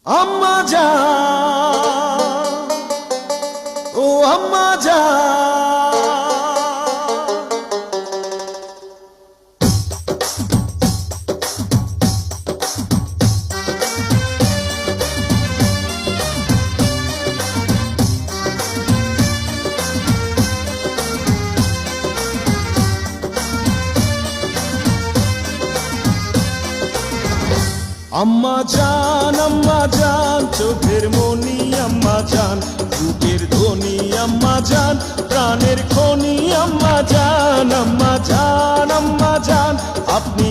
আম্মা জান, ও আম্মা জান। আম্মা জান, চোখের মনি আম্মা জান, বুকের ধ্বনি আম্মা জান, প্রাণের খনি আম্মা জান, আম্মা জান, আম্মা জান, আপনি